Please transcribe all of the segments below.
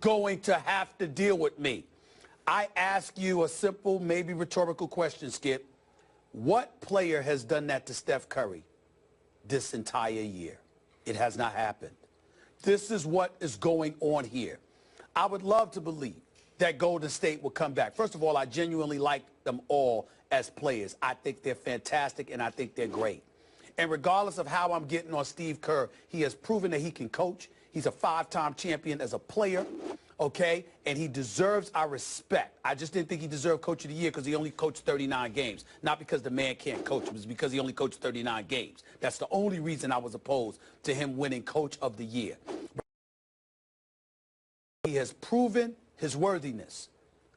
going to have to deal with me. I ask you a simple, maybe rhetorical question, Skip. What player has done that to Steph Curry this entire year? It has not happened. This is what is going on here. I would love to believe that Golden State will come back. First of all, I genuinely like them all as players. I think they're fantastic, and I think they're great. And regardless of how I'm getting on Steve Kerr, he has proven that he can coach. He's a 5-time champion as a player, okay? And he deserves our respect. I just didn't think he deserved Coach of the Year because he only coached 39 games. Not because the man can't coach. It was because he only coached 39 games. That's the only reason I was opposed to him winning Coach of the Year. He has proven his worthiness.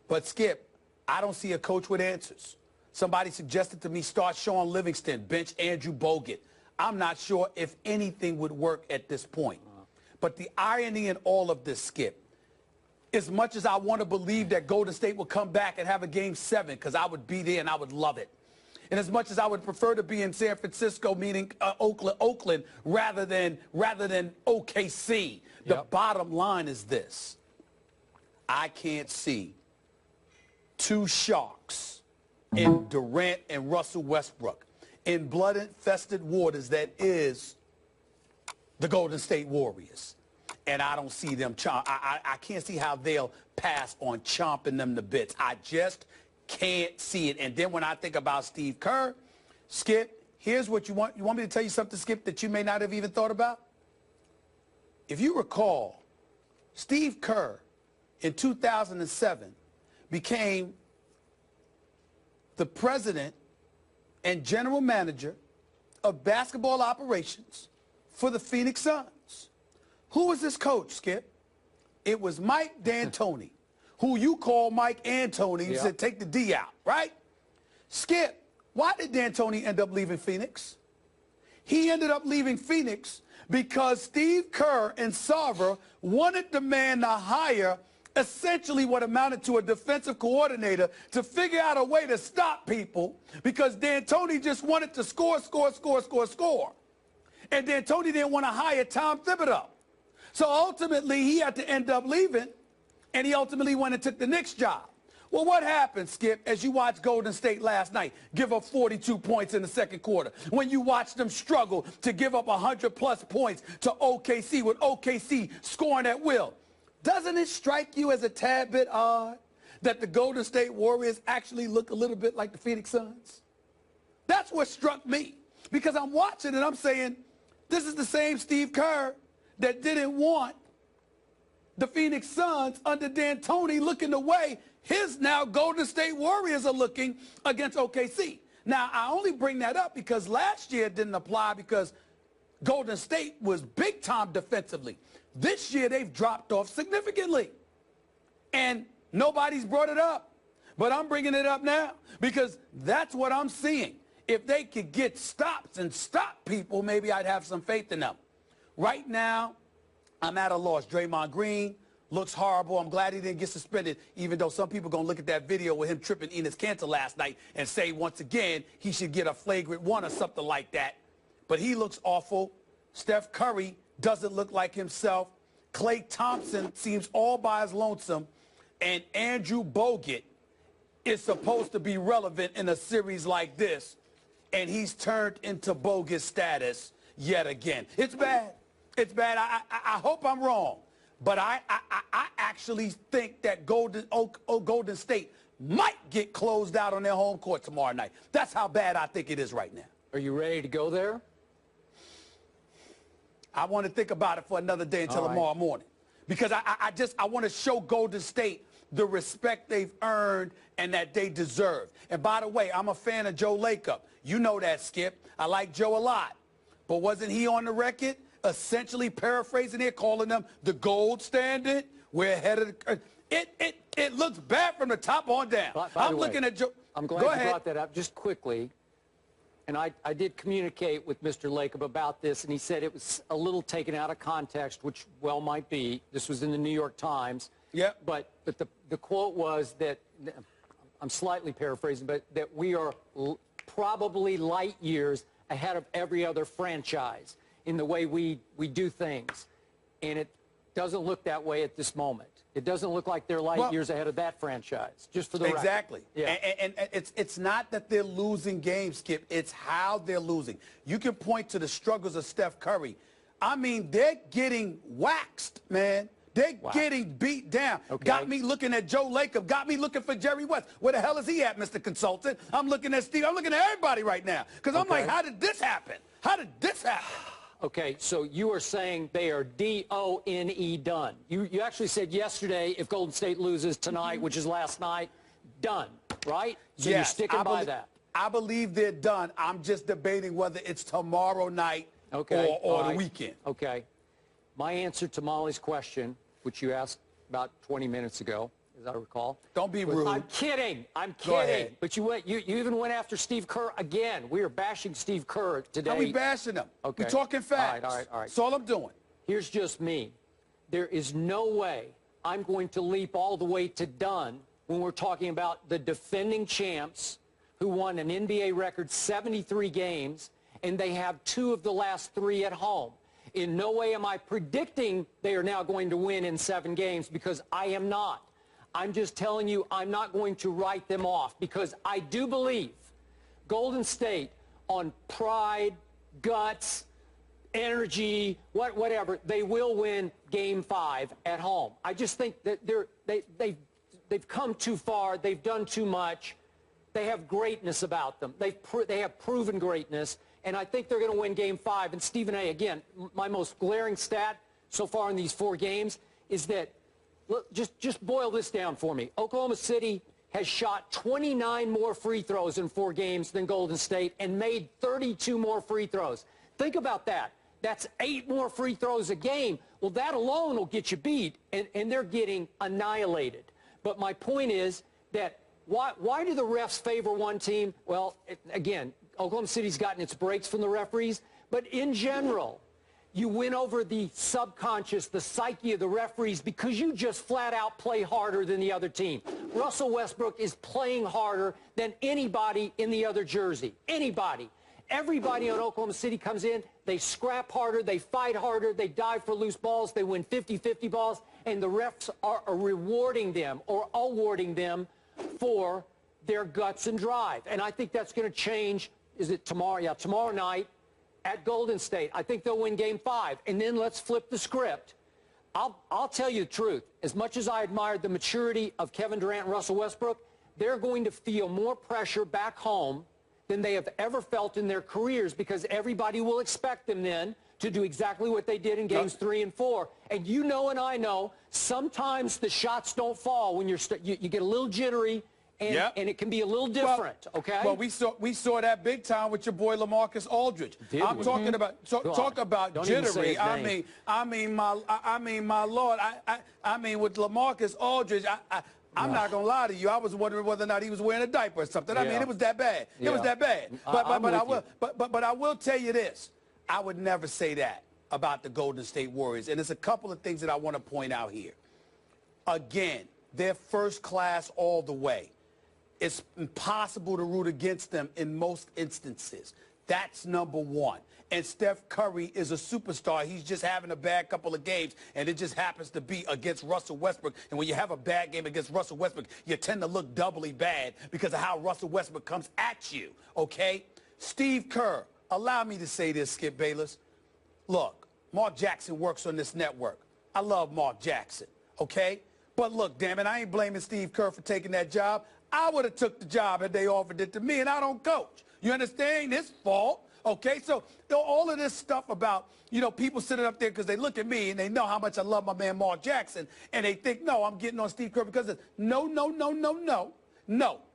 But, Skip, I don't see a coach with answers. Somebody suggested to me start Sean Livingston, bench Andrew Bogut. I'm not sure if anything would work at this point. But the irony in all of this, Skip, as much as I want to believe that Golden State will come back and have a Game 7, because I would be there and I would love it, and as much as I would prefer to be in San Francisco, meaning Oakland, rather than OKC, the bottom line is this. I can't see two sharks in Durant and Russell Westbrook in blood-infested waters that is the Golden State Warriors. And I don't see them I can't see how they'll pass on chomping them to bits. I just can't see it. And then when I think about Steve Kerr, Skip, here's what you want. You want me to tell you something, Skip, that you may not have even thought about? If you recall, Steve Kerr in 2007 became the president and general manager of basketball operations for the Phoenix Suns. Who was this coach, Skip? It was Mike D'Antoni, who you call Mike Antoni. You said take the D out, right? Skip, why did D'Antoni end up leaving Phoenix? He ended up leaving Phoenix because Steve Kerr and Sarver wanted the man to hire essentially what amounted to a defensive coordinator to figure out a way to stop people because D'Antoni just wanted to score. And D'Antoni didn't want to hire Tom Thibodeau. So ultimately, he had to end up leaving, and he ultimately went and took the Knicks job. Well, what happened, Skip, as you watched Golden State last night give up 42 points in the second quarter, when you watched them struggle to give up 100-plus points to OKC, with OKC scoring at will? Doesn't it strike you as a tad bit odd that the Golden State Warriors actually look a little bit like the Phoenix Suns? That's what struck me, because I'm watching and I'm saying, this is the same Steve Kerr that didn't want the Phoenix Suns under D'Antoni looking the way his now Golden State Warriors are looking against OKC. Now, I only bring that up because last year it didn't apply because Golden State was big time defensively. This year they've dropped off significantly. And nobody's brought it up. But I'm bringing it up now because that's what I'm seeing. If they could get stops and stop people, maybe I'd have some faith in them. Right now, I'm at a loss. Draymond Green looks horrible. I'm glad he didn't get suspended, even though some people are going to look at that video with him tripping Enes Kanter last night and say, once again, he should get a flagrant one or something like that. But he looks awful. Steph Curry doesn't look like himself. Klay Thompson seems all by his lonesome. And Andrew Bogut is supposed to be relevant in a series like this. And he's turned into bogus status yet again. It's bad. It's bad. I hope I'm wrong. But I actually think that Golden State might get closed out on their home court tomorrow night. That's how bad I think it is right now. Are you ready to go there? I want to think about it for another day until tomorrow morning. Because I want to show Golden State the respect they've earned and that they deserve. And by the way, I'm a fan of Joe Lacob. You know that, Skip. I like Joe a lot. But wasn't he on the record essentially paraphrasing it, calling them the gold standard? We're ahead of the... It looks bad from the top on down. I'm looking at Joe... I'm glad you brought that up. Just quickly, and I did communicate with Mr. Lacob about this, and he said it was a little taken out of context, which well might be. This was in the New York Times. Yeah. But the quote was that, I'm slightly paraphrasing, but that we are probably light years ahead of every other franchise in the way we do things. And Doesn't look that way at this moment. It doesn't look like they're light years ahead of that franchise, just for the record. Exactly. Yeah. And it's not that they're losing games, Skip. It's how they're losing. You can point to the struggles of Steph Curry. I mean, they're getting waxed, man. They're getting beat down. Okay. Got me looking at Joe Lacob. Got me looking for Jerry West. Where the hell is he at, Mr. Consultant? I'm looking at Steve. I'm looking at everybody right now. Because I'm like, how did this happen? How did this happen? Okay, so you are saying they are D-O-N-E done. You actually said yesterday if Golden State loses tonight, which is last night, done, right? So yes, you're sticking by that. I believe they're done. I'm just debating whether it's tomorrow night or the weekend. Okay. My answer to Molly's question, which you asked about 20 minutes ago, as I recall. Don't be rude. I'm kidding. I'm kidding. Go ahead. But you even went after Steve Kerr again. We are bashing Steve Kerr today. How we bashing him? Okay. We're talking facts. All right. That's all I'm doing. Here's just me. There is no way I'm going to leap all the way to done when we're talking about the defending champs who won an NBA record 73 games, and they have 2 of the last 3 at home. In no way am I predicting they are now going to win in 7 games, because I am not. I'm just telling you I'm not going to write them off, because I do believe Golden State, on pride, guts, energy, whatever, they will win Game 5 at home. I just think that they've come too far. They've done too much. They have greatness about them. They have proven greatness, and I think they're going to win Game 5. And Stephen A., again, my most glaring stat so far in these 4 games is that, look, just boil this down for me. Oklahoma City has shot 29 more free throws in 4 games than Golden State and made 32 more free throws. Think about that. That's 8 more free throws a game. Well, that alone will get you beat, and they're getting annihilated. But my point is that why do the refs favor one team? Well, again, Oklahoma City's gotten its breaks from the referees, but in general, you win over the subconscious, the psyche of the referees, because you just flat out play harder than the other team. Russell Westbrook is playing harder than anybody in the other jersey. Anybody. Everybody on Oklahoma City comes in, they scrap harder, they fight harder, they dive for loose balls, they win 50-50 balls, and the refs are rewarding them or awarding them for their guts and drive. And I think that's going to change. Is it tomorrow? Yeah, tomorrow night at Golden State. I think they'll win Game 5. And then let's flip the script. I'll tell you the truth. As much as I admired the maturity of Kevin Durant and Russell Westbrook, they're going to feel more pressure back home than they have ever felt in their careers, because everybody will expect them then to do exactly what they did in Games 3 and 4. And you know and I know, sometimes the shots don't fall when you get a little jittery, and it can be a little different, okay? Well, we saw that big time with your boy LaMarcus Aldridge. I'm talking about talk about Don't jittery. I mean, my Lord, I mean with LaMarcus Aldridge, I'm not gonna lie to you. I was wondering whether or not he was wearing a diaper or something. I mean, it was that bad. It was that bad. But I will tell you this. I would never say that about the Golden State Warriors. And there's a couple of things that I want to point out here. Again, they're first class all the way. It's impossible to root against them in most instances. That's number one. And Steph Curry is a superstar. He's just having a bad couple of games, and it just happens to be against Russell Westbrook. And when you have a bad game against Russell Westbrook, you tend to look doubly bad because of how Russell Westbrook comes at you, okay? Steve Kerr, allow me to say this, Skip Bayless. Look, Mark Jackson works on this network. I love Mark Jackson, okay? But look, damn it, I ain't blaming Steve Kerr for taking that job. I would have took the job had they offered it to me, and I don't coach. You understand? Ain't his fault. Okay, so all of this stuff about, people sitting up there because they look at me and they know how much I love my man Mark Jackson, and they think, no, I'm getting on Steve Kerr because of no.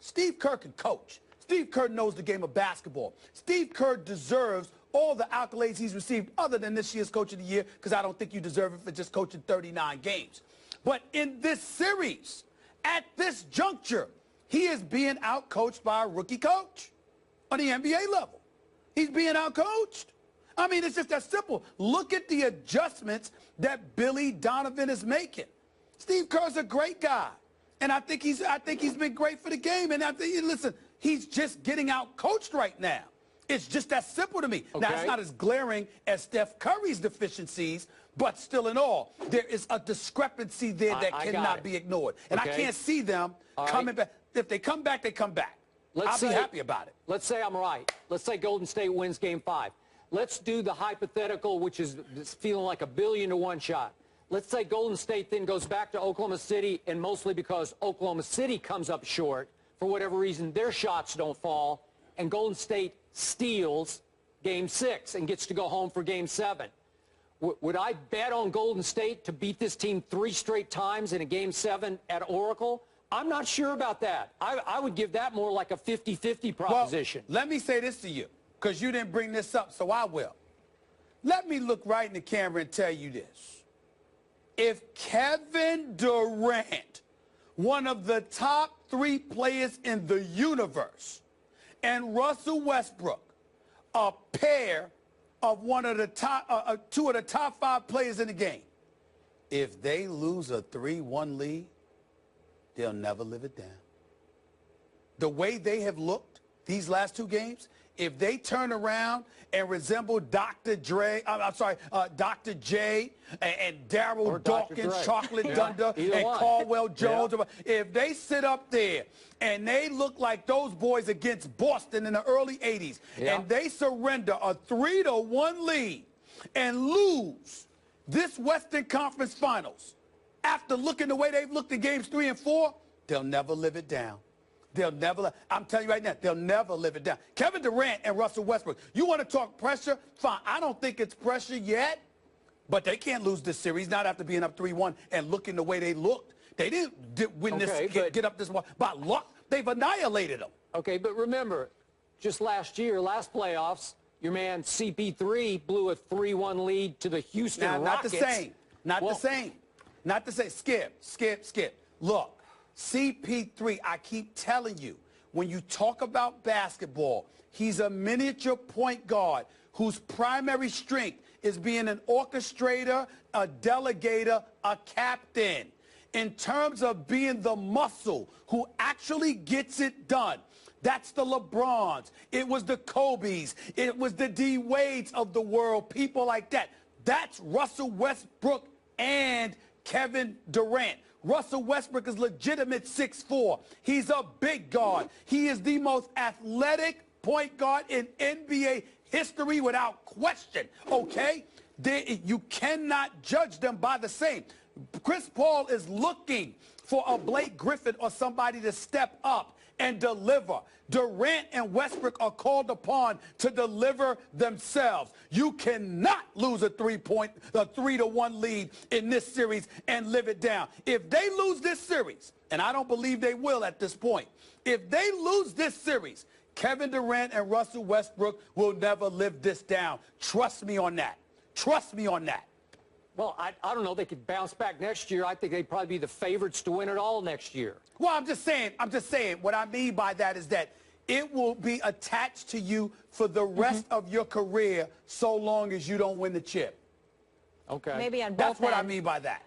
Steve Kerr can coach. Steve Kerr knows the game of basketball. Steve Kerr deserves all the accolades he's received other than this year's Coach of the Year, because I don't think you deserve it for just coaching 39 games. But in this series, at this juncture, he is being outcoached by a rookie coach on the NBA level. He's being outcoached. I mean, it's just that simple. Look at the adjustments that Billy Donovan is making. Steve Kerr's a great guy, and I think he's been great for the game. And listen, he's just getting outcoached right now. It's just that simple to me. Okay. Now, it's not as glaring as Steph Curry's deficiencies, But still in all, there is a discrepancy there that cannot be ignored. And I can't see them coming back. If they come back, they come back. I'll be happy about it. Let's say I'm right. Let's say Golden State wins Game 5. Let's do the hypothetical, which is feeling like a 1,000,000,000 shot. Let's say Golden State then goes back to Oklahoma City, and mostly because Oklahoma City comes up short, for whatever reason, their shots don't fall, and Golden State steals Game 6 and gets to go home for Game 7. Would I bet on Golden State to beat this team 3 straight times in a Game 7 at Oracle? I'm not sure about that. I would give that more like a 50-50 proposition. Well, let me say this to you, because you didn't bring this up, so I will. Let me look right in the camera and tell you this. If Kevin Durant, one of the top 3 players in the universe, and Russell Westbrook, a pair of one of the top, 2 of the top 5 players in the game, if they lose a 3-1 lead, they'll never live it down. The way they have looked these last 2 games, if they turn around and resemble Dr. J and Daryl Dawkins, Chocolate Thunder, and Caldwell Jones, if they sit up there and they look like those boys against Boston in the early 80s, and they surrender a 3-1 lead and lose this Western Conference Finals, after looking the way they've looked in games 3 and 4, they'll never live it down. They'll never, I'm telling you right now, they'll never live it down. Kevin Durant and Russell Westbrook, you want to talk pressure? Fine. I don't think it's pressure yet, but they can't lose this series, not after being up 3-1 and looking the way they looked. They didn't win get up this one by luck. They've annihilated them. Okay, but remember, just last playoffs, your man CP3 blew a 3-1 lead to the Houston Rockets. Not the same. Not the same. Not to say, Skip. Look, CP3, I keep telling you, when you talk about basketball, he's a miniature point guard whose primary strength is being an orchestrator, a delegator, a captain. In terms of being the muscle who actually gets it done, that's the LeBrons. It was the Kobes. It was the D. Wades of the world, people like that. That's Russell Westbrook and Kevin Durant. Russell Westbrook is legitimate 6'4". He's a big guard. He is the most athletic point guard in NBA history without question, okay? You cannot judge them by the same. Chris Paul is looking for a Blake Griffin or somebody to step up and deliver. Durant and Westbrook are called upon to deliver themselves. You cannot lose a 3-1 lead in this series and live it down. If they lose this series, and I don't believe they will at this point, if they lose this series, Kevin Durant and Russell Westbrook will never live this down. Trust me on that. Trust me on that. Well, I don't know. They could bounce back next year. I think they'd probably be the favorites to win it all next year. Well, I'm just saying, what I mean by that is that it will be attached to you for the rest of your career so long as you don't win the chip. Okay. Maybe on both That's what I ends. mean by that.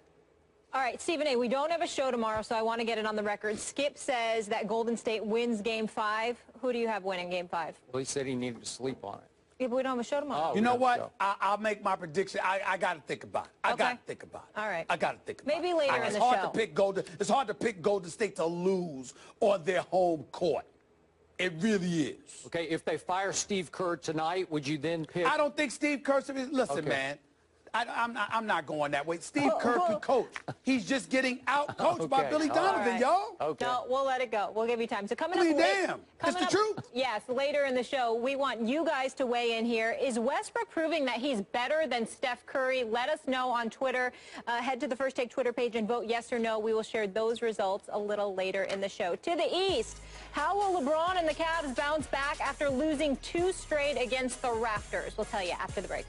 All right, Stephen A., we don't have a show tomorrow, so I want to get it on the record. Skip says that Golden State wins Game 5. Who do you have winning Game 5? Well, he said he needed to sleep on it. Yeah, but we don't have a show tomorrow. You know what? I'll make my prediction. I got to think about it. I got to think about it. All right. I got to think about it. Maybe later in the show. It's hard to pick Golden State to lose on their home court. It really is. Okay, if they fire Steve Kerr tonight, would you then pick? I don't think Steve Kerr. Listen, man. I'm not going that way. Steve Kerr can coach. He's just getting out-coached by Billy Donovan, y'all. Okay. No, we'll let it go. We'll give you time. So coming up, it's the truth. Yes, later in the show, we want you guys to weigh in here. Is Westbrook proving that he's better than Steph Curry? Let us know on Twitter. Head to the First Take Twitter page and vote yes or no. We will share those results a little later in the show. To the East, how will LeBron and the Cavs bounce back after losing 2 straight against the Raptors? We'll tell you after the break.